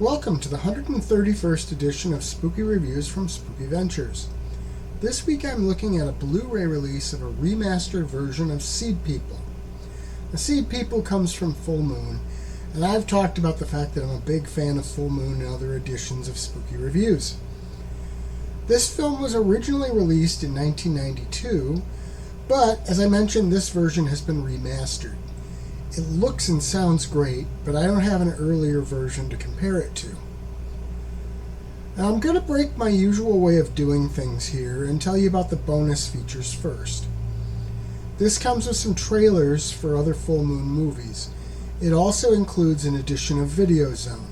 Welcome to the 131st edition of Spooky Reviews from Spooky Ventures. This week I'm looking at a Blu-ray release of a remastered version of Seedpeople. The Seedpeople comes from Full Moon, and I've talked about the fact that I'm a big fan of Full Moon and other editions of Spooky Reviews. This film was originally released in 1992, but as I mentioned, this version has been remastered. It looks and sounds great, but I don't have an earlier version to compare it to. Now I'm going to break my usual way of doing things here and tell you about the bonus features first. This comes with some trailers for other Full Moon movies. It also includes an edition of Video Zone.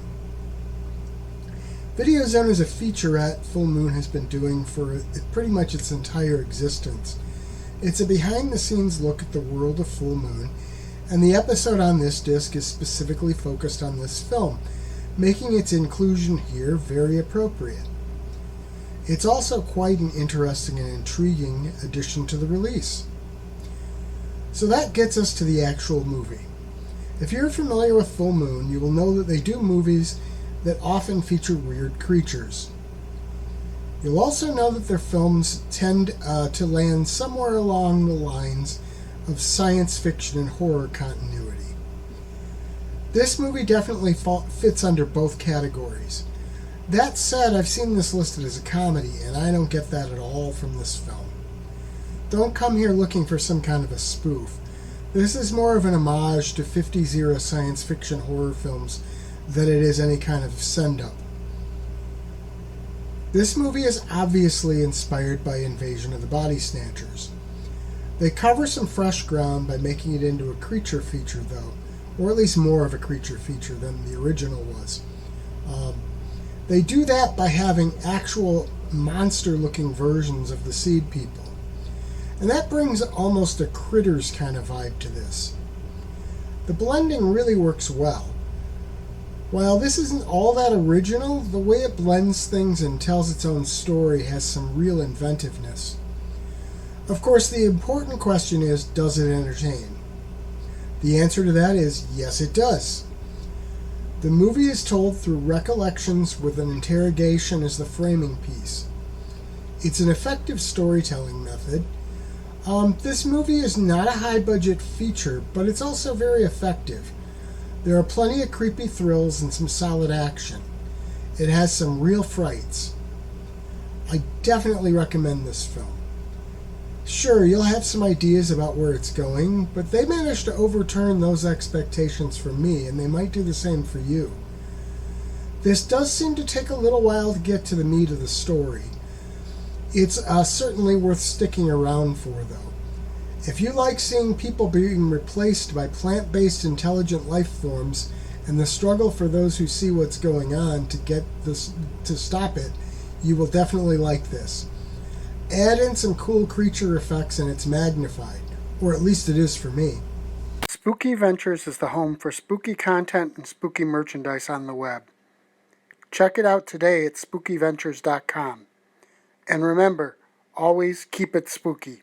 Video Zone is a featurette Full Moon has been doing for pretty much its entire existence. It's a behind-the-scenes look at the world of Full Moon, and the episode on this disc is specifically focused on this film, making its inclusion here very appropriate. It's also quite an interesting and intriguing addition to the release. So that gets us to the actual movie. If you're familiar with Full Moon, you will know that they do movies that often feature weird creatures. You'll also know that their films tend to land somewhere along the lines of science fiction and horror continuity. This movie definitely fits under both categories. That said, I've seen this listed as a comedy, and I don't get that at all from this film. Don't come here looking for some kind of a spoof. This is more of an homage to 50s era science fiction horror films than it is any kind of send-up. This movie is obviously inspired by Invasion of the Body Snatchers. They cover some fresh ground by making it into a creature feature, though, or at least more of a creature feature than the original was. They do that by having actual monster-looking versions of the Seedpeople. And that brings almost a Critters kind of vibe to this. The blending really works well. While this isn't all that original, the way it blends things and tells its own story has some real inventiveness. Of course, the important question is, does it entertain? The answer to that is, yes, it does. The movie is told through recollections with an interrogation as the framing piece. It's an effective storytelling method. This movie is not a high-budget feature, but it's also very effective. There are plenty of creepy thrills and some solid action. It has some real frights. I definitely recommend this film. Sure, you'll have some ideas about where it's going, but they managed to overturn those expectations for me, and they might do the same for you. This does seem to take a little while to get to the meat of the story. It's certainly worth sticking around for, though. If you like seeing people being replaced by plant-based intelligent life forms and the struggle for those who see what's going on to stop it, you will definitely like this. Add in some cool creature effects and it's magnified, or at least it is for me. Spooky Ventures is the home for spooky content and spooky merchandise on the web. Check it out today at spookyventures.com. And remember, always keep it spooky.